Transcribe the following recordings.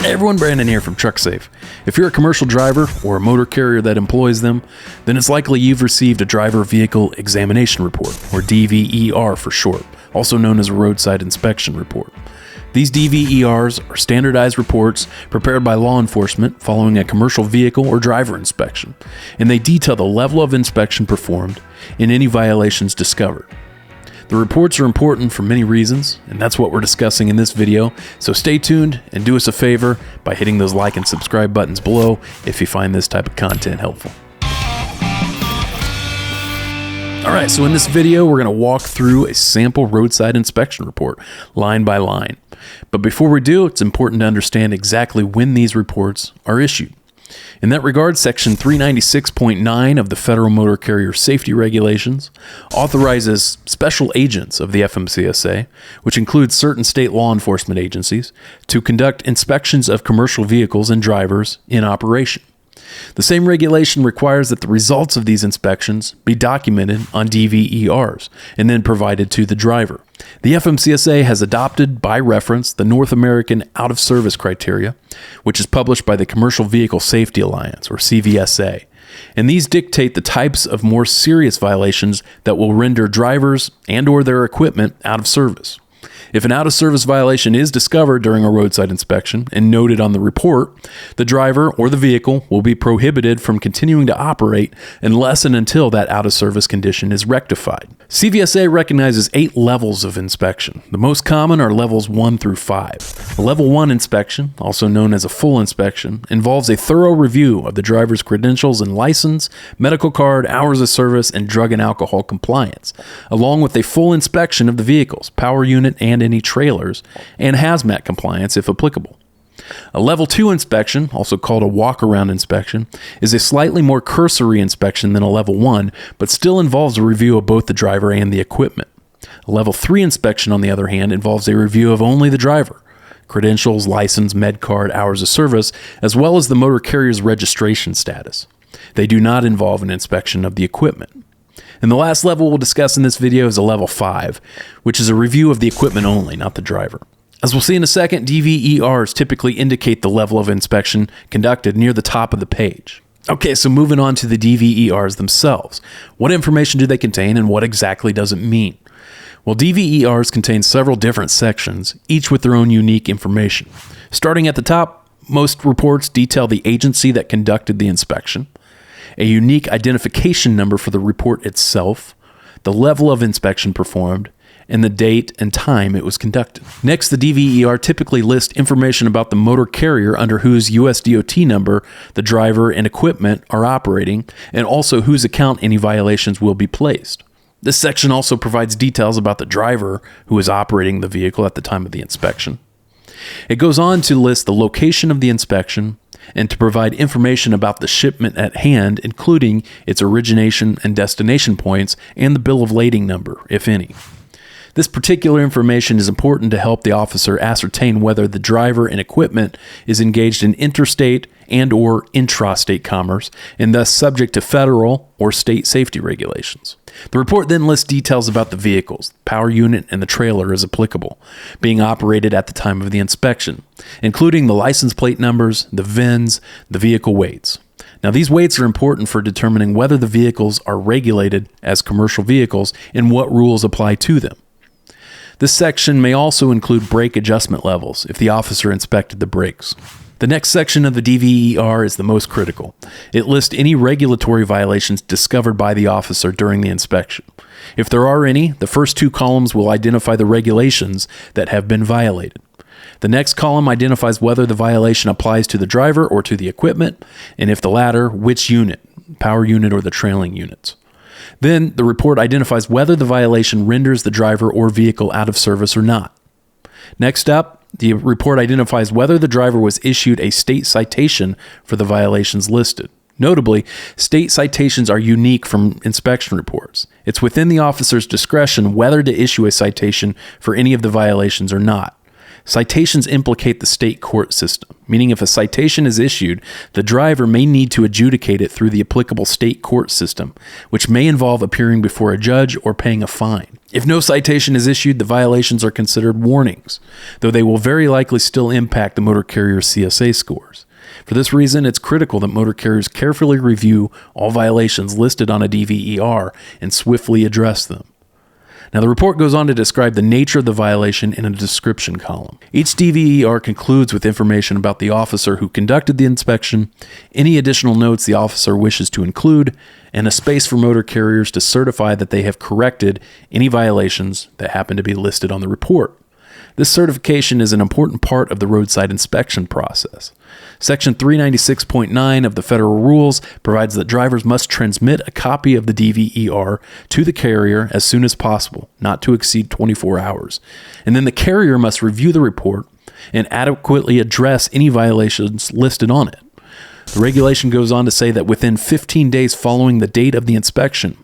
Hey everyone, Brandon here from TruckSafe. If you're a commercial driver or a motor carrier that employs them, then it's likely you've received a driver vehicle examination report, or DVER for short, also known as a roadside inspection report. These DVERs are standardized reports prepared by law enforcement following a commercial vehicle or driver inspection, and they detail the level of inspection performed and any violations discovered. The reports are important for many reasons, and that's what we're discussing in this video, so stay tuned and do us a favor by hitting those like and subscribe buttons below if you find this type of content helpful. Alright, so in this video we're going to walk through a sample roadside inspection report, line by line. But before we do, it's important to understand exactly when these reports are issued. In that regard, Section 396.9 of the Federal Motor Carrier Safety Regulations authorizes special agents of the FMCSA, which includes certain state law enforcement agencies, to conduct inspections of commercial vehicles and drivers in operation. The same regulation requires that the results of these inspections be documented on DVERs and then provided to the driver. The FMCSA has adopted, by reference, the North American Out-of-Service Criteria, which is published by the Commercial Vehicle Safety Alliance, or CVSA. And these dictate the types of more serious violations that will render drivers and/or their equipment out of service. If an out-of-service violation is discovered during a roadside inspection and noted on the report, the driver or the vehicle will be prohibited from continuing to operate unless and until that out-of-service condition is rectified. CVSA recognizes 8 levels of inspection. The most common are levels 1 through 5. A level 1 inspection, also known as a full inspection, involves a thorough review of the driver's credentials and license, medical card, hours of service, and drug and alcohol compliance, along with a full inspection of the vehicles, power unit, and any trailers, and hazmat compliance if applicable. A level 2 inspection, also called a walk-around inspection, is a slightly more cursory inspection than a level 1, but still involves a review of both the driver and the equipment. A level 3 inspection, on the other hand, involves a review of only the driver, credentials, license, med card, hours of service, as well as the motor carrier's registration status. They do not involve an inspection of the equipment. And the last level we'll discuss in this video is a level 5, which is a review of the equipment only, not the driver. As we'll see in a second, DVERs typically indicate the level of inspection conducted near the top of the page. Okay, so moving on to the DVERs themselves. What information do they contain and what exactly does it mean? Well, DVERs contain several different sections, each with their own unique information. Starting at the top, most reports detail the agency that conducted the inspection, a unique identification number for the report itself, the level of inspection performed, and the date and time it was conducted. Next, the DVER typically lists information about the motor carrier under whose USDOT number the driver and equipment are operating, and also whose account any violations will be placed. This section also provides details about the driver who is operating the vehicle at the time of the inspection. It goes on to list the location of the inspection and to provide information about the shipment at hand, including its origination and destination points and the bill of lading number, if any. This particular information is important to help the officer ascertain whether the driver and equipment is engaged in interstate and/or intrastate commerce and thus subject to federal or state safety regulations. The report then lists details about the vehicles, power unit, and the trailer as applicable, being operated at the time of the inspection, including the license plate numbers, the VINs, the vehicle weights. Now, these weights are important for determining whether the vehicles are regulated as commercial vehicles and what rules apply to them. This section may also include brake adjustment levels if the officer inspected the brakes. The next section of the DVER is the most critical. It lists any regulatory violations discovered by the officer during the inspection. If there are any, the first 2 columns will identify the regulations that have been violated. The next column identifies whether the violation applies to the driver or to the equipment, and if the latter, which unit, power unit or the trailing units. Then the report identifies whether the violation renders the driver or vehicle out of service or not. Next up, the report identifies whether the driver was issued a state citation for the violations listed. Notably, state citations are unique from inspection reports. It's within the officer's discretion whether to issue a citation for any of the violations or not. Citations implicate the state court system, meaning if a citation is issued, the driver may need to adjudicate it through the applicable state court system, which may involve appearing before a judge or paying a fine. If no citation is issued, the violations are considered warnings, though they will very likely still impact the motor carrier's CSA scores. For this reason, it's critical that motor carriers carefully review all violations listed on a DVER and swiftly address them. Now, the report goes on to describe the nature of the violation in a description column. Each DVER concludes with information about the officer who conducted the inspection, any additional notes the officer wishes to include, and a space for motor carriers to certify that they have corrected any violations that happen to be listed on the report. This certification is an important part of the roadside inspection process. Section 396.9 of the federal rules provides that drivers must transmit a copy of the DVER to the carrier as soon as possible, not to exceed 24 hours. And then the carrier must review the report and adequately address any violations listed on it. The regulation goes on to say that within 15 days following the date of the inspection,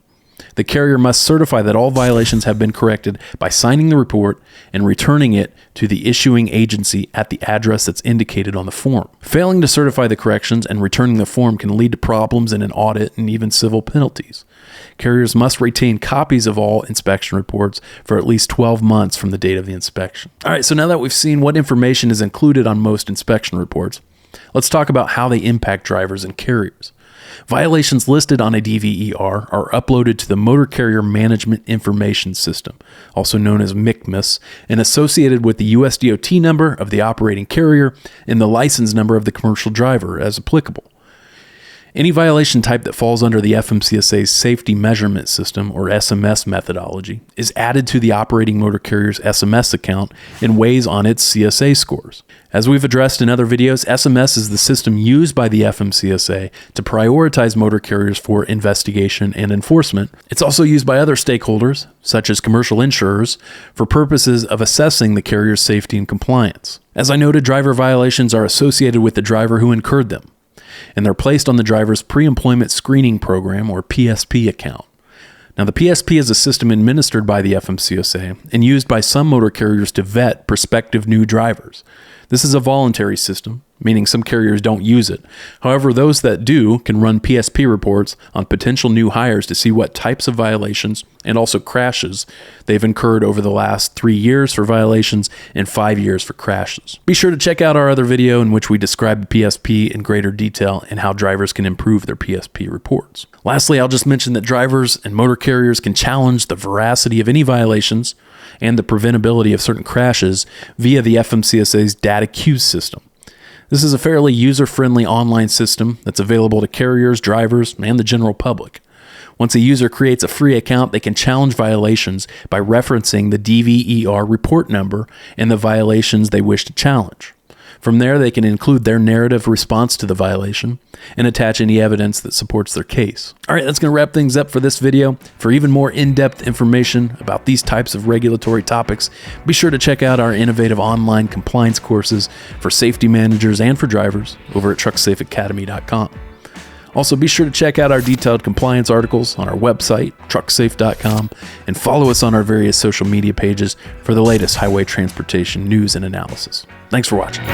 the carrier must certify that all violations have been corrected by signing the report and returning it to the issuing agency at the address that's indicated on the form. Failing to certify the corrections and returning the form can lead to problems in an audit and even civil penalties. Carriers must retain copies of all inspection reports for at least 12 months from the date of the inspection. All right, so now that we've seen what information is included on most inspection reports, let's talk about how they impact drivers and carriers. Violations listed on a DVER are uploaded to the Motor Carrier Management Information System, also known as MICMIS, and associated with the USDOT number of the operating carrier and the license number of the commercial driver as applicable. Any violation type that falls under the FMCSA's Safety Measurement System, or SMS methodology, is added to the operating motor carrier's SMS account and weighs on its CSA scores. As we've addressed in other videos, SMS is the system used by the FMCSA to prioritize motor carriers for investigation and enforcement. It's also used by other stakeholders, such as commercial insurers, for purposes of assessing the carrier's safety and compliance. As I noted, driver violations are associated with the driver who incurred them, and they're placed on the driver's pre-employment screening program, or PSP account. Now, the PSP is a system administered by the FMCSA and used by some motor carriers to vet prospective new drivers. This is a voluntary system, meaning some carriers don't use it. However, those that do can run PSP reports on potential new hires to see what types of violations and also crashes they've incurred over the last 3 years for violations and 5 years for crashes. Be sure to check out our other video in which we describe the PSP in greater detail and how drivers can improve their PSP reports. Lastly, I'll just mention that drivers and motor carriers can challenge the veracity of any violations and the preventability of certain crashes via the FMCSA's data queues system. This is a fairly user-friendly online system that's available to carriers, drivers, and the general public. Once a user creates a free account, they can challenge violations by referencing the DVER report number and the violations they wish to challenge. From there, they can include their narrative response to the violation and attach any evidence that supports their case. All right, that's going to wrap things up for this video. For even more in-depth information about these types of regulatory topics, be sure to check out our innovative online compliance courses for safety managers and for drivers over at trucksafeacademy.com. Also, be sure to check out our detailed compliance articles on our website, trucksafe.com, and follow us on our various social media pages for the latest highway transportation news and analysis. Thanks for watching.